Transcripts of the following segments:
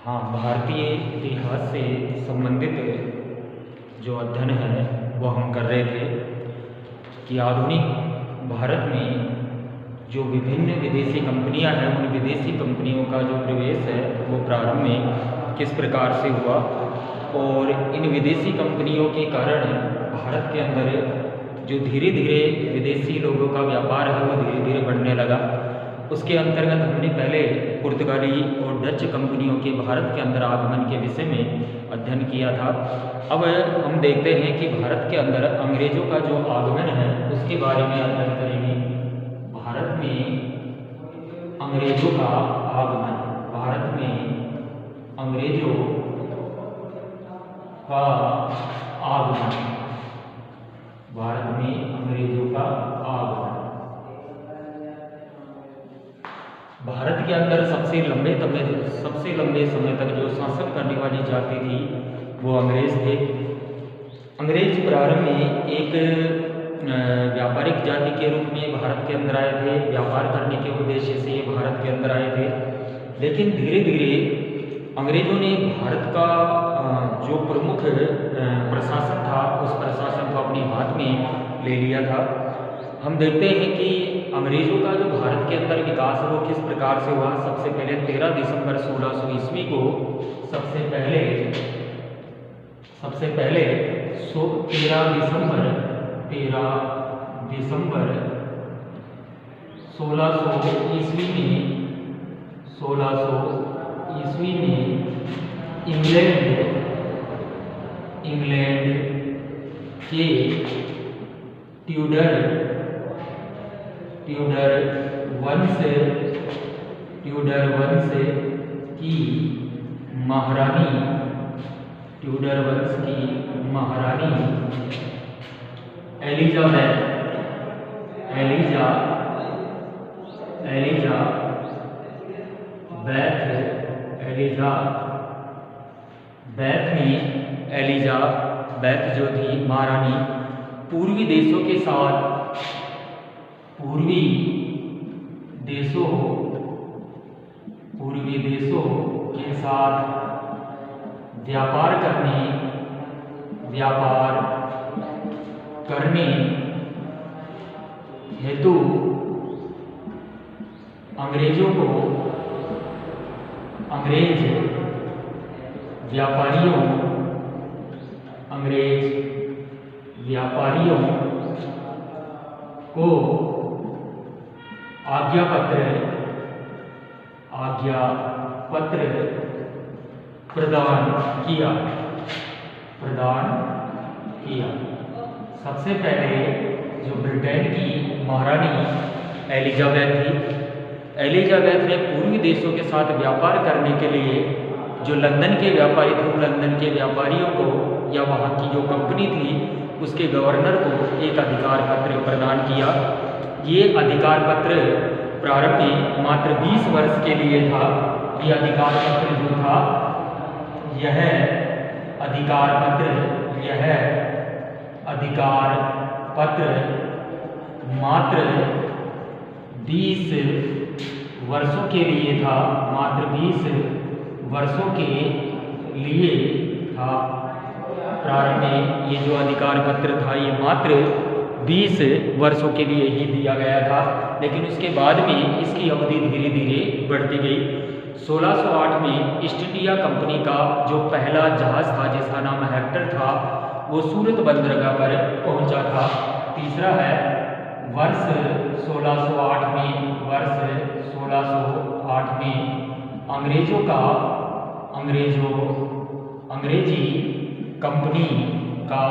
हाँ, भारतीय इतिहास से संबंधित जो अध्ययन है वो हम कर रहे थे कि आधुनिक भारत में जो विभिन्न विदेशी कंपनियां हैं उन विदेशी कंपनियों का जो प्रवेश है वो प्रारंभ में किस प्रकार से हुआ और इन विदेशी कंपनियों के कारण भारत के अंदर जो धीरे धीरे विदेशी लोगों का व्यापार है वो धीरे धीरे बढ़ने लगा। उसके अंतर्गत हमने पहले पुर्तगाली और डच कंपनियों के भारत के अंदर आगमन के विषय में अध्ययन किया था। अब हम देखते हैं कि भारत के अंदर अंग्रेजों का जो आगमन है उसके बारे में अध्ययन करेंगे। भारत में अंग्रेजों का आगमन, भारत में अंग्रेजों का आगमन, भारत में अंग्रेजों का आगमन। भारत के अंदर सबसे लंबे समय तक जो शासन करने वाली जाति थी वो अंग्रेज थे। अंग्रेज प्रारंभ में एक व्यापारिक जाति के रूप में भारत के अंदर आए थे, व्यापार करने के उद्देश्य से भारत के अंदर आए थे। लेकिन धीरे धीरे अंग्रेजों ने भारत का जो प्रमुख प्रशासन था उस प्रशासन को अपने हाथ में ले लिया था। हम देखते हैं कि अंग्रेजों का जो भारत के अंदर विकास है वो किस प्रकार से हुआ। सबसे पहले 13 दिसंबर 1600 ईस्वी को सबसे पहले 13 दिसंबर 1600 ईस्वी में इंग्लैंड के ट्यूडर वंश की महारानी एलिजाबेथ जो थी महारानी, पूर्वी देशों के साथ व्यापार करने हेतु अंग्रेज व्यापारियों को आज्ञा पत्र प्रदान किया। सबसे पहले जो ब्रिटेन की महारानी एलिजाबेथ थी, एलिजाबेथ ने पूर्वी देशों के साथ व्यापार करने के लिए जो लंदन के व्यापारी थे, लंदन के व्यापारियों को या वहाँ की जो कंपनी थी उसके गवर्नर को एक अधिकार पत्र प्रदान किया। ये अधिकार पत्र प्रारंभ में मात्र 20 वर्ष के लिए था। ये अधिकार पत्र जो था यह अधिकार पत्र मात्र 20 वर्षों के लिए था, प्रारंभ में ये जो अधिकार पत्र था ये मात्र 20 वर्षों के लिए ही दिया गया था। लेकिन उसके बाद में इसकी अवधि धीरे धीरे बढ़ती गई। 1608 में ईस्ट इंडिया कंपनी का जो पहला जहाज था जिसका नाम हेक्टर था वो सूरत बंदरगाह पर पहुंचा था। तीसरा है वर्ष 1608 में अंग्रेजी कंपनी का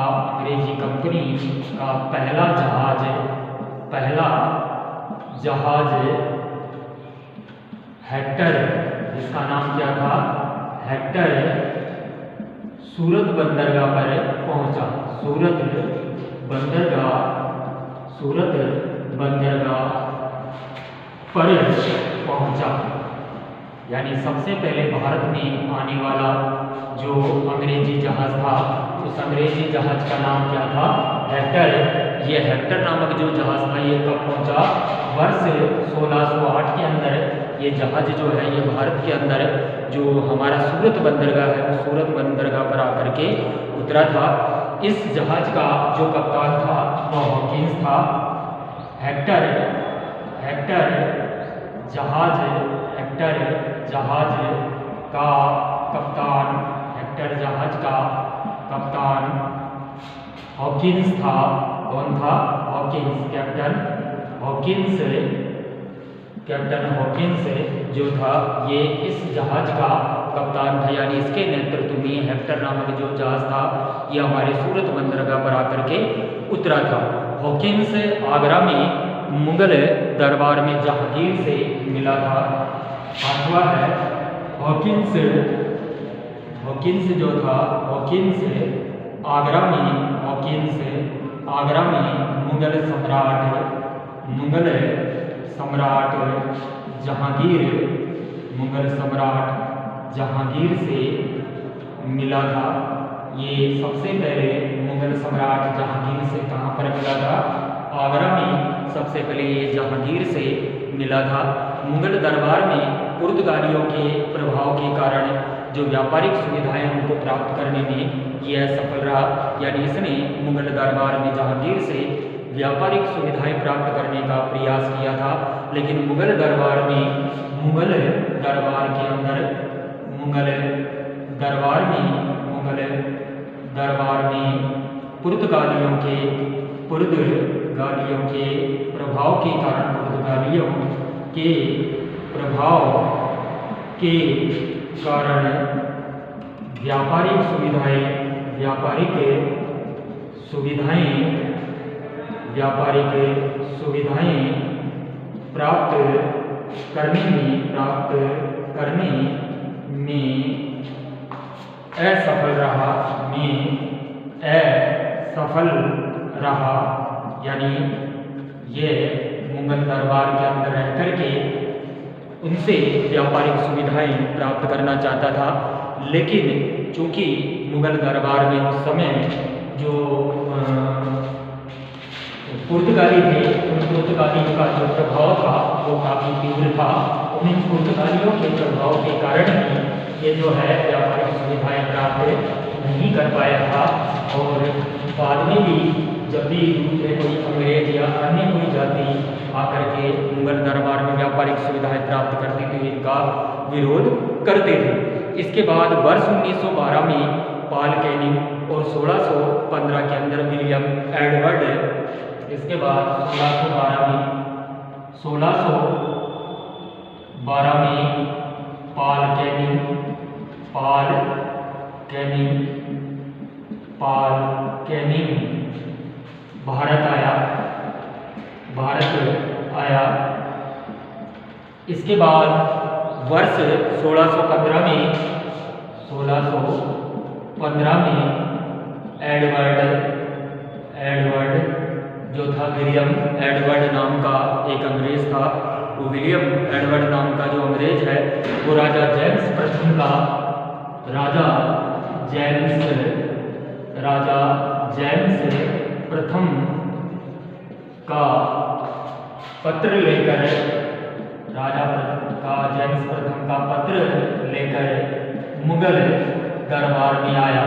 पहला जहाज हेक्टर, जिसका नाम क्या था हेक्टर, सूरत बंदरगाह पर पहुंचा। सूरत बंदरगाह पर पहुंचा। यानी सबसे पहले भारत में आने वाला जो अंग्रेजी जहाज था उस अंग्रेजी जहाज का नाम क्या था हेक्टर। ये हेक्टर नामक जो जहाज था ये कब पहुंचा? वर्ष 1608 के अंदर ये जहाज जो है ये भारत के अंदर जो हमारा सूरत बंदरगाह है वो सूरत बंदरगाह पर आकर के उतरा था। इस जहाज का जो कप्तान था वो हॉकिंस था। हेक्टर जहाज का कप्तान हॉकिंस था। कौन था? हॉकिंस। कैप्टन हॉकिंस जो था ये इस जहाज का कप्तान था, यानी इसके नेतृत्व में हेक्टर नामक जो जहाज था ये हमारे सूरत बंदरगाह पर आकर के उतरा था। हॉकिंस आगरा में मुगल दरबार में जहांगीर से मिला था। आठवां है हॉकिंस जो था आगरा में मुगल सम्राट जहांगीर से मिला था। ये सबसे पहले मुगल सम्राट जहांगीर से कहाँ पर मिला था? आगरा में सबसे पहले ये जहांगीर से मिला था। मुगल दरबार में पुर्तगालियों के प्रभाव के कारण जो व्यापारिक सुविधाएं उनको प्राप्त करने में यह सफल रहा, यानी इसने मुगल दरबार में जहांगीर से व्यापारिक सुविधाएं प्राप्त करने का प्रयास किया था। लेकिन मुगल दरबार में पुर्तगालियों के प्रभाव के कारण व्यापारिक सुविधाएं प्राप्त करने में असफल रहा, यानी ये मुगल दरबार के अंदर रह करके उनसे व्यापारिक सुविधाएं प्राप्त करना चाहता था। लेकिन चूंकि मुगल दरबार में उस समय जो पुर्तगाली थे, उन पुर्तगालियों का जो प्रभाव था वो काफ़ी तीव्र था। उन पुर्तगालियों के प्रभाव के कारण ही ये जो है व्यापारिक सुविधाएं प्राप्त नहीं कर पाया था। और बाद में भी जब भी दूसरे कोई अंग्रेज या अन्य कोई जाति आकर के मुगल दरबार में व्यापारिक सुविधाएं प्राप्त करती थी, इनका विरोध करते थे। इसके बाद वर्ष 1912 में पॉल कैनिंग और 1615 के अंदर विलियम एडवर्ड, इसके बाद 1612 में पॉल कैनिंग भारत आया। इसके बाद वर्ष 1615 में एडवर्ड जो था, विलियम एडवर्ड नाम का एक अंग्रेज था। वो विलियम एडवर्ड नाम का जो अंग्रेज है वो राजा जेम्स प्रथम का पत्र लेकर मुगल दरबार में आया।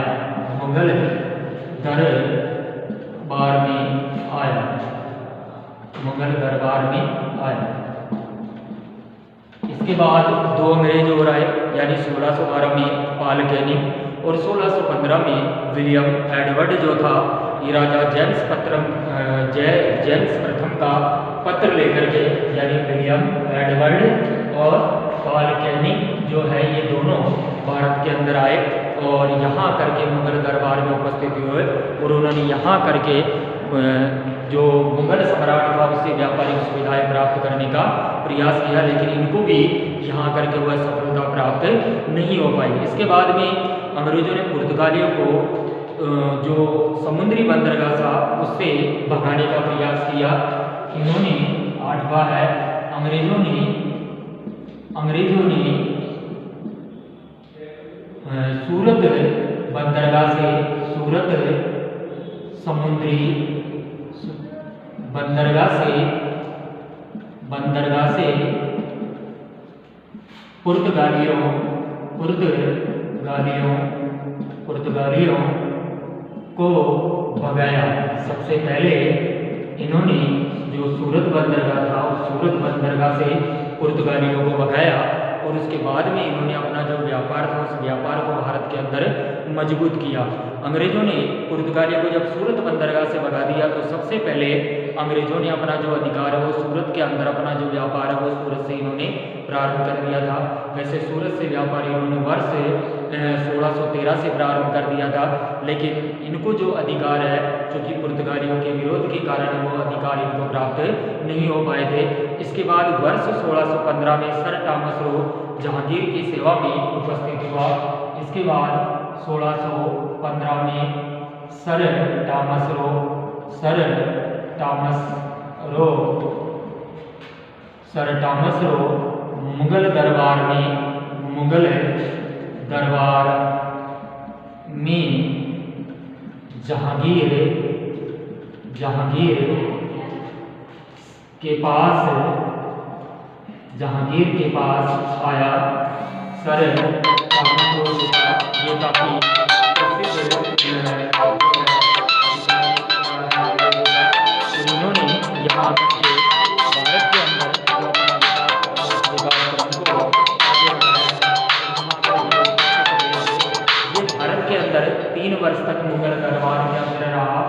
इसके बाद दो अंग्रेज और आए, यानी 1612 में पॉल कैनिंग और 1615 में विलियम एडवर्ड जो था, ये राजा जेम्स प्रथम का पत्र लेकर के, यानी विलियम एडवर्ड और पॉल कैनिंग जो है ये दोनों भारत के अंदर आए और यहाँ करके मुगल दरबार में उपस्थित हुए और उन्होंने यहाँ करके जो मुगल सम्राट था उससे व्यापारिक सुविधाएं प्राप्त करने का प्रयास किया, लेकिन इनको भी यहाँ करके वह सफलता प्राप्त नहीं हो पाई। इसके बाद में अंग्रेजों ने पुर्तगालियों को जो समुद्री बंदरगाह था उससे भगाने का प्रयास किया। इन्होंने, आठवां है, अंग्रेजों ने सूरत बंदरगाह से पुर्तगालियों को भगाया। सबसे पहले इन्होंने जो सूरत बंदरगाह था उस सूरत बंदरगाह से पुर्तगालियों को भगाया और उसके बाद में इन्होंने अपना जो व्यापार था उस व्यापार को भारत के अंदर मजबूत किया। अंग्रेजों ने पुर्तगालियों को जब सूरत बंदरगाह से भगा दिया तो सबसे पहले अंग्रेजों ने अपना जो अधिकार है वो सूरत के अंदर अपना जो व्यापार है वो सूरत से इन्होंने प्रारंभ कर दिया था। वैसे सूरत से व्यापार इन्होंने वर्ष 1613 से प्रारंभ कर दिया था, लेकिन इनको जो अधिकार है क्योंकि पुर्तगालियों के विरोध के कारण वो अधिकार इनको प्राप्त नहीं हो पाए थे। इसके बाद वर्ष 1615 में सर टॉमस रो जहांगीर की सेवा में उपस्थित हुआ। इसके बाद 1615 में सर टॉमस रो मुगल दरबार में जहांगीर के पास आया। सर टॉमस रो ये काफी उन्होंने यहाँ के भारत के अंदर ये भारत के अंदर 3 वर्ष तक मुगल दरबार के अंदर रहा।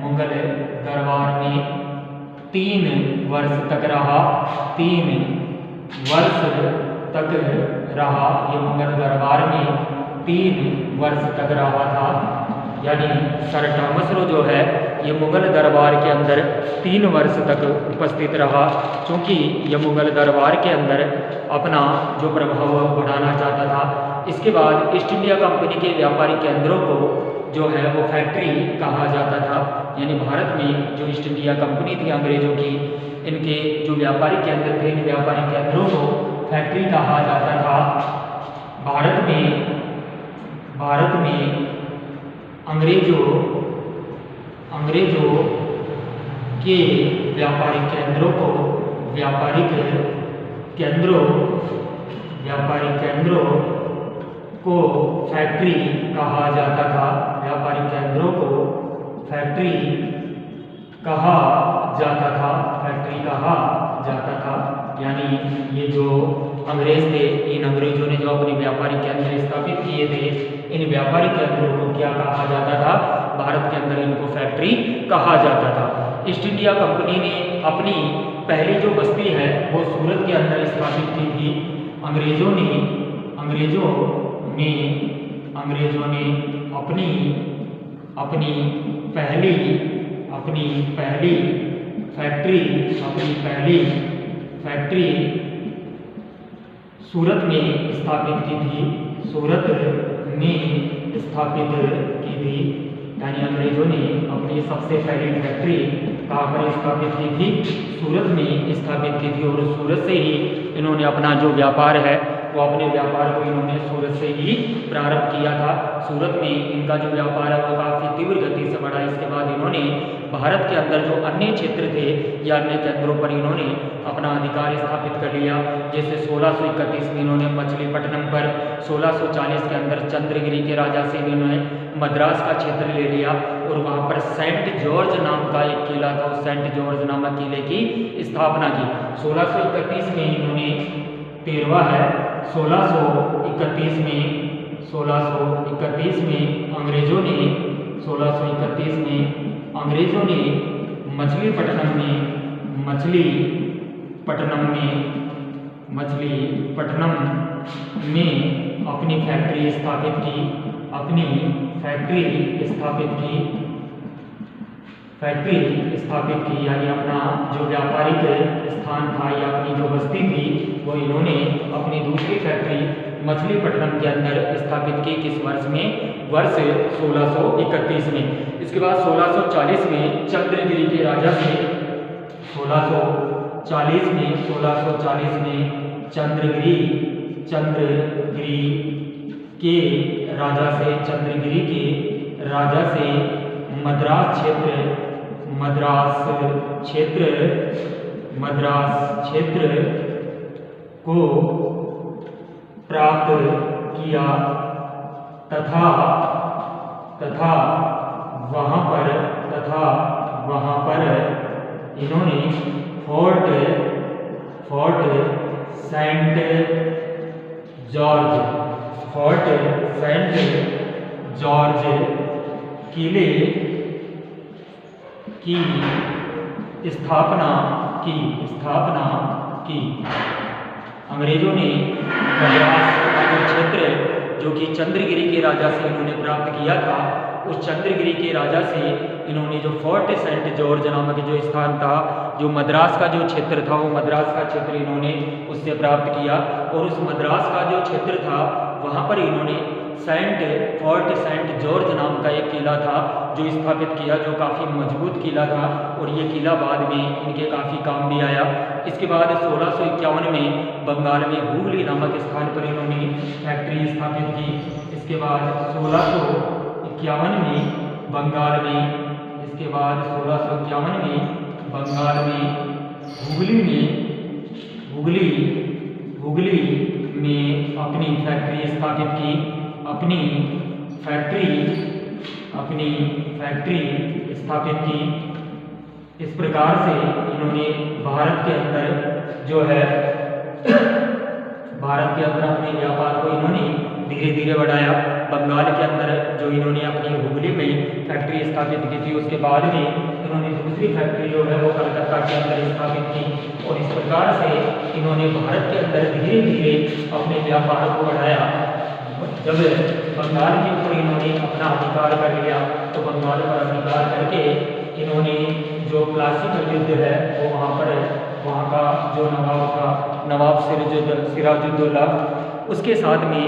मुगल दरबार में 3 वर्ष तक रहा। 3 वर्ष तक रहा। ये मुगल दरबार में 3 वर्ष तक रहा था। यानी सर टॉमस रो जो है ये मुगल दरबार के अंदर 3 वर्ष तक उपस्थित रहा, क्योंकि ये मुगल दरबार के अंदर अपना जो प्रभाव बढ़ाना चाहता था। इसके बाद ईस्ट इंडिया कंपनी के व्यापारी केंद्रों को जो है वो फैक्ट्री कहा जाता था। यानी भारत में जो ईस्ट इंडिया कंपनी थी अंग्रेजों की, इनके जो व्यापारी केंद्र थे इन व्यापारी केंद्रों को फैक्ट्री कहा जाता था। भारत में अंग्रेजों के व्यापारिक केंद्रों को फैक्ट्री कहा जाता था। व्यापारिक केंद्रों को फैक्ट्री कहा जाता था। यानी ये जो अंग्रेज थे, इन अंग्रेजों ने जो अपने व्यापारिक केंद्र स्थापित किए थे, इन व्यापारिक केंद्रों को क्या कहा जाता था? भारत के अंदर इनको फैक्ट्री कहा जाता था। ईस्ट इंडिया कंपनी ने अपनी पहली जो बस्ती है वो सूरत के अंदर स्थापित की थी। अंग्रेजों ने अपनी पहली फैक्ट्री सूरत में स्थापित की थी। यानी अंग्रेजों ने अपनी सबसे पहली फैक्ट्री कहाँ पर स्थापित की थी? सूरत में स्थापित की थी। और सूरत से ही इन्होंने अपना जो व्यापार है वो अपने व्यापार को इन्होंने सूरत से ही प्रारंभ किया था। सूरत में इनका जो व्यापार है वो काफ़ी तीव्र गति से बढ़ा। इसके बाद इन्होंने भारत के अंदर जो अन्य क्षेत्र थे या अन्य केंद्रों पर इन्होंने अपना अधिकार स्थापित कर लिया। जैसे 1631 में इन्होंने मछलीपट्टनम पर, 1640 के अंदर चंद्रगिरी के राजा से इन्होंने मद्रास का क्षेत्र ले लिया और वहाँ पर सेंट जॉर्ज नाम का एक किला था, उस सेंट जॉर्ज नामक किले की स्थापना की। 1631 में इन्होंने 13वां है 1631 में अंग्रेजों ने मछलीपट्टनम में अपनी फैक्ट्री स्थापित की। यानी अपना जो व्यापारिक स्थान था या अपनी जो बस्ती थी वो इन्होंने अपनी दूसरी फैक्ट्री मछलीपट्टनम के अंदर स्थापित की। किस वर्ष में? वर्ष 1631 में। इसके बाद 1640 में चंद्रगिरी के राजा से 1640 में चंद्रगिरी के राजा से मद्रास मद्रास क्षेत्र को प्राप्त किया तथा वहाँ पर इन्होंने फोर्ट सेंट जॉर्ज किले की स्थापना की। अंग्रेजों ने मद्रास का जो क्षेत्र जो कि चंद्रगिरी के राजा से इन्होंने प्राप्त किया था, उस चंद्रगिरी के राजा से इन्होंने जो फोर्ट सेंट जॉर्ज नामक जो स्थान था, जो मद्रास का जो क्षेत्र था, वो मद्रास का क्षेत्र इन्होंने उससे प्राप्त किया। और उस मद्रास का जो क्षेत्र था वहाँ पर इन्होंने फोर्ट सेंट जॉर्ज नाम का एक किला था जो स्थापित किया, जो काफ़ी मजबूत किला था और ये किला बाद में इनके काफ़ी काम भी आया। इसके बाद 1651 में बंगाल में हुगली नामक स्थान पर इन्होंने फैक्ट्री स्थापित की। इसके बाद 1651 में बंगाल में हुगली में अपनी फैक्ट्री स्थापित की। अपनी फैक्ट्री स्थापित की। इस प्रकार से इन्होंने भारत के अंदर अपने व्यापार को इन्होंने धीरे धीरे बढ़ाया। बंगाल के अंदर जो इन्होंने अपनी हुगली में फैक्ट्री स्थापित की थी, उसके बाद में इन्होंने दूसरी फैक्ट्री जो है वो कलकत्ता के अंदर स्थापित की। और इस प्रकार से इन्होंने भारत के अंदर धीरे धीरे अपने व्यापार को बढ़ाया। जब बंगाल के ऊपर इन्होंने अपना अधिकार कर लिया, तो बंगाल पर अधिकार करके इन्होंने जो क्लासिकल युद्ध है वो वहाँ का जो नवाब था, नवाब सिराजुद्दौला, उसके साथ में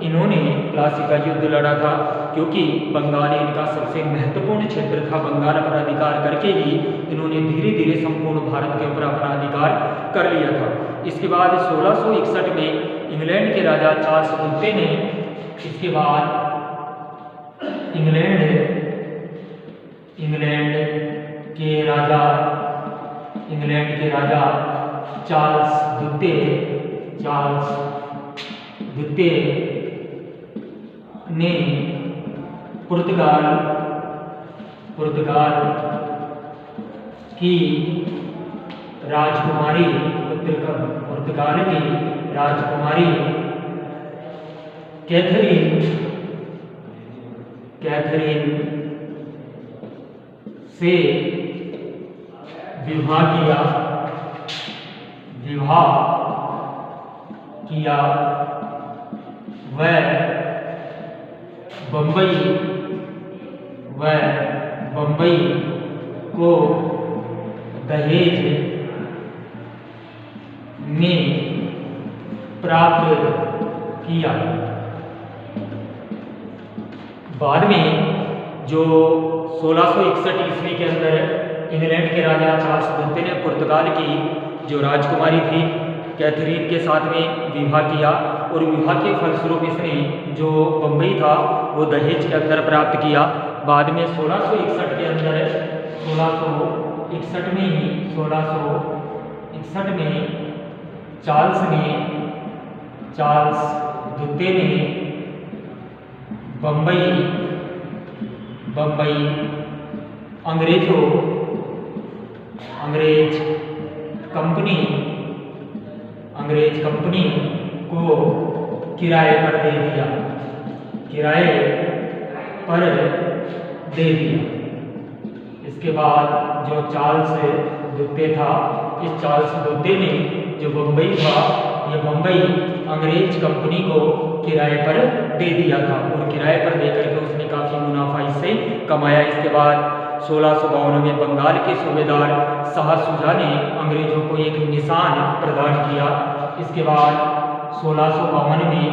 इन्होंने प्लासी का युद्ध लड़ा था। क्योंकि बंगाल इनका सबसे महत्वपूर्ण क्षेत्र था, बंगाल पर अधिकार करके ही इन्होंने धीरे धीरे संपूर्ण भारत के ऊपर अपना अधिकार कर लिया था। इसके बाद 1661 में इंग्लैंड के राजा चार्ल्स द्वितीय ने, इसके बाद इंग्लैंड के राजा चार्ल्स द्वितीय ने पुर्तगाल की राजकुमारी कैथरीन से विवाह किया। वह बम्बई को दहेज में प्राप्त किया। बाद में जो 1661 ईस्वी के अंदर इंग्लैंड के राजा चार्ल्स द्वितीय ने पुर्तगाल की जो राजकुमारी थी कैथरीन के साथ में विवाह किया, और विवाह के फलस्वरूप इसने जो बम्बई था वो दहेज के अंदर प्राप्त किया। बाद में 1661 के अंदर 1661 में चार्ल्स द्वितीय ने बम्बई अंग्रेज कंपनी को किराए पर दे दिया। इसके बाद जो चार्ल्स द्वितीय था, इस चार्ल्स द्वितीय ने जो बम्बई था, ये बम्बई अंग्रेज कंपनी को किराए पर दे दिया था, और किराए पर देकर के उसने काफ़ी मुनाफा इससे कमाया। इसके बाद 1652 में बंगाल के सूबेदार शाह शुजा ने अंग्रेजों को एक निशान प्रदान किया। इसके बाद 1652 में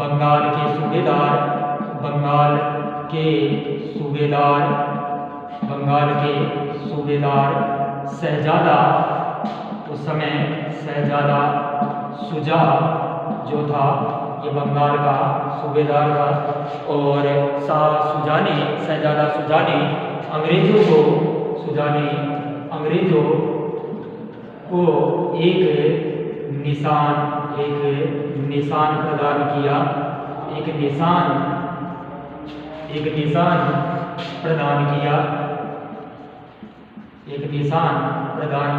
बंगाल के सूबेदार शहजादा, उस समय शहजादा शुजा जो था ये बंगाल का सूबेदार था। और शहजादा शुजा ने अंग्रेजों को एक निशान प्रदान किया, एक निशान प्रदान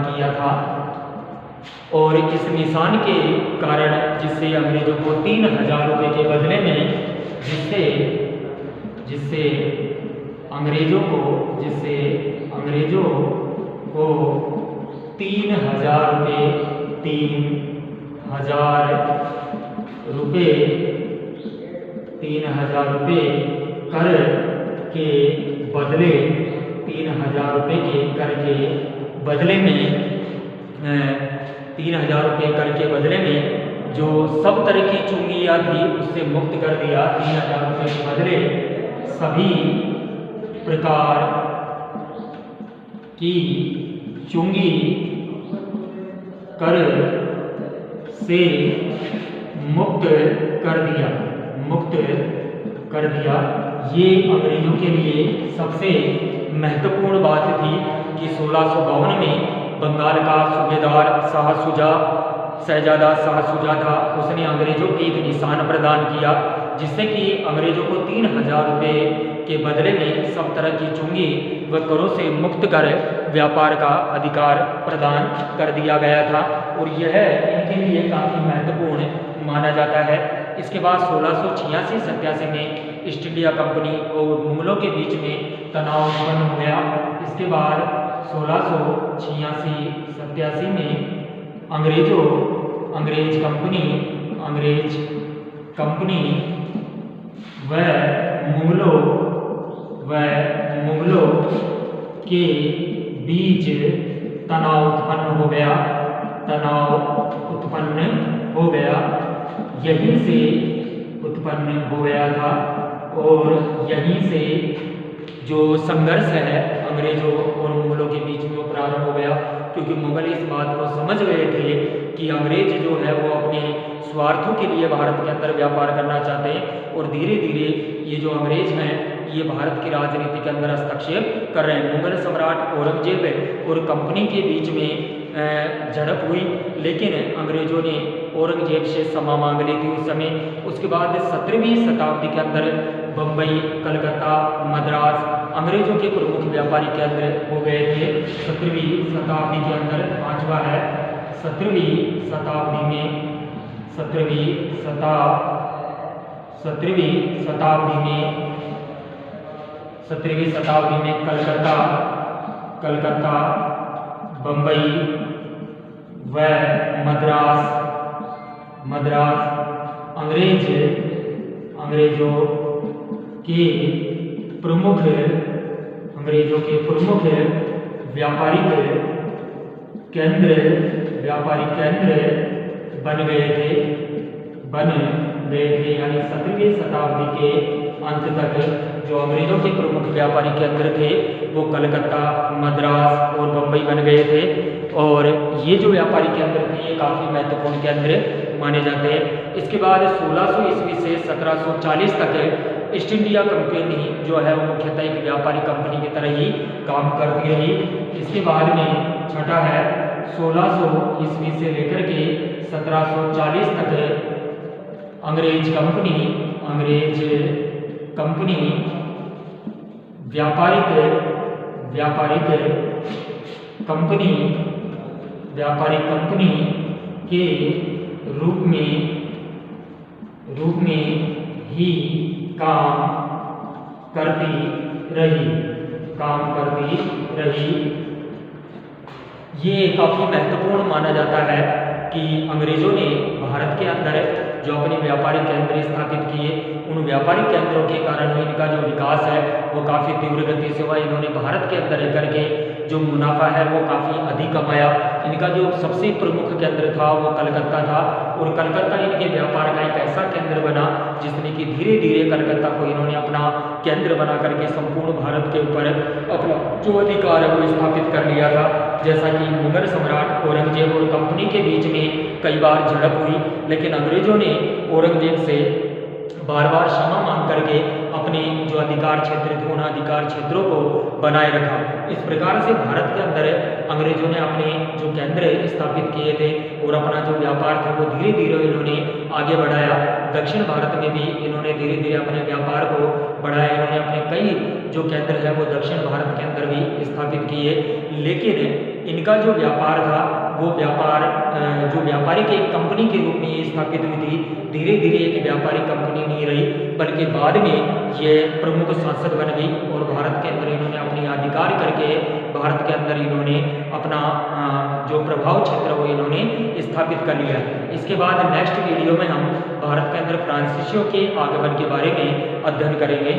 किया था। और इस निशान के कारण जिससे अंग्रेजों को 3000 रुपये के बदले में जिससे अंग्रेजों को 3000 रुपये कर के बदले 3000 रुपये के कर के बदले में 3000 रुपये कर के बदले में जो सब तरह की चुंगियाँ थी उससे मुक्त कर दिया। 3000 रुपये के बदले सभी प्रकार की चुंगी कर से मुक्त कर दिया। ये अंग्रेजों के लिए सबसे महत्वपूर्ण बात थी कि 1652 में बंगाल का सूबेदार शहजादा शाह शुजा था, उसने अंग्रेजों को एक निशान प्रदान किया जिससे कि अंग्रेजों को 3000 रुपये के बदले में सब तरह की चुंगी व करों से मुक्त कर व्यापार का अधिकार प्रदान कर दिया गया था। और यह इनके लिए काफ़ी महत्वपूर्ण माना जाता है। इसके बाद 1686-87 में ईस्ट इंडिया कंपनी और मुगलों के बीच में तनाव उत्पन्न हो गया। इसके बाद 1686-87 में अंग्रेज कंपनी व मुगलों के बीच तनाव उत्पन्न हो गया। यहीं से उत्पन्न हो गया था और यहीं से जो संघर्ष है अंग्रेजों और मुगलों के बीच में वो प्रारंभ हो गया, क्योंकि मुगल इस बात को समझ गए थे कि अंग्रेज जो है वो अपने स्वार्थों के लिए भारत के अंदर व्यापार करना चाहते हैं और धीरे धीरे ये जो अंग्रेज हैं ये भारत की राजनीति के अंदर हस्तक्षेप कर रहे हैं। मुगल सम्राट औरंगजेब और कंपनी के बीच में झड़प हुई, लेकिन अंग्रेजों ने औरंगजेब से क्षमा मांग ली थी उस समय। उसके बाद 17वीं शताब्दी के अंदर बम्बई, कलकत्ता, मद्रास अंग्रेजों के प्रमुख व्यापारी केंद्र हो गए थे। 17वीं शताब्दी के अंदर पांचवा है 17वीं शताब्दी में कलकत्ता, बम्बई व मद्रास अंग्रेजों के प्रमुख व्यापारिक केंद्र बन गए थे। यानी 17वीं शताब्दी के अंत तक जो अंग्रेजों के प्रमुख व्यापारी केंद्र थे वो कलकत्ता, मद्रास और बम्बई बन गए थे। और ये जो व्यापारी केंद्र थे ये काफ़ी महत्वपूर्ण केंद्र माने जाते हैं। इसके बाद 1600 ईस्वी से 1740 तक ईस्ट इंडिया कंपनी जो है वो मुख्यतः एक व्यापारी कंपनी की तरह ही काम करती रही। इसके बाद में छठा है 1600 ईस्वी से लेकर के 1740 तक अंग्रेज कंपनी व्यापारिक कंपनी के रूप में ही काम करती रही। ये काफ़ी महत्वपूर्ण माना जाता है कि अंग्रेजों ने भारत के अंदर जो अपने व्यापारिक केंद्र स्थापित किए, उन व्यापारिक केंद्रों के कारण इनका जो विकास है वो काफ़ी तीव्र गति से हुआ। इन्होंने भारत के अंदर रह करके जो मुनाफा है वो काफ़ी अधिक कमाया। इनका जो सबसे प्रमुख केंद्र था वो कलकत्ता था, और कलकत्ता इनके व्यापार का एक ऐसा केंद्र बना जिसने कि धीरे धीरे कलकत्ता को इन्होंने अपना केंद्र बना करके संपूर्ण भारत के ऊपर अपना जो अधिकार है वो स्थापित कर लिया था। जैसा कि मुगल सम्राट औरंगजेब और कंपनी के बीच में कई बार झड़प हुई, लेकिन अंग्रेजों ने औरंगजेब से बार बार क्षमा मांग करके अपने जो अधिकार क्षेत्र थे उन अधिकार क्षेत्रों को बनाए रखा। इस प्रकार से भारत के अंदर अंग्रेजों ने अपने जो केंद्र स्थापित किए थे और अपना जो व्यापार था वो धीरे धीरे इन्होंने आगे बढ़ाया। दक्षिण भारत में भी इन्होंने धीरे धीरे अपने व्यापार को बढ़ाया। इन्होंने अपने कई जो केंद्र है वो दक्षिण भारत के अंदर भी स्थापित किए, लेकिन इनका जो व्यापार था वो व्यापार जो व्यापारिक एक कंपनी के रूप में स्थापित हुई थी, धीरे धीरे एक व्यापारिक कंपनी नहीं रही, बल्कि बाद में ये प्रमुख शासक बन गई और भारत के अंदर इन्होंने अपनी अधिकार करके भारत के अंदर इन्होंने अपना जो प्रभाव क्षेत्र वो इन्होंने स्थापित कर लिया। इसके बाद नेक्स्ट वीडियो में हम भारत के अंदर फ्रांसीसियों के आगमन के बारे में अध्ययन करेंगे।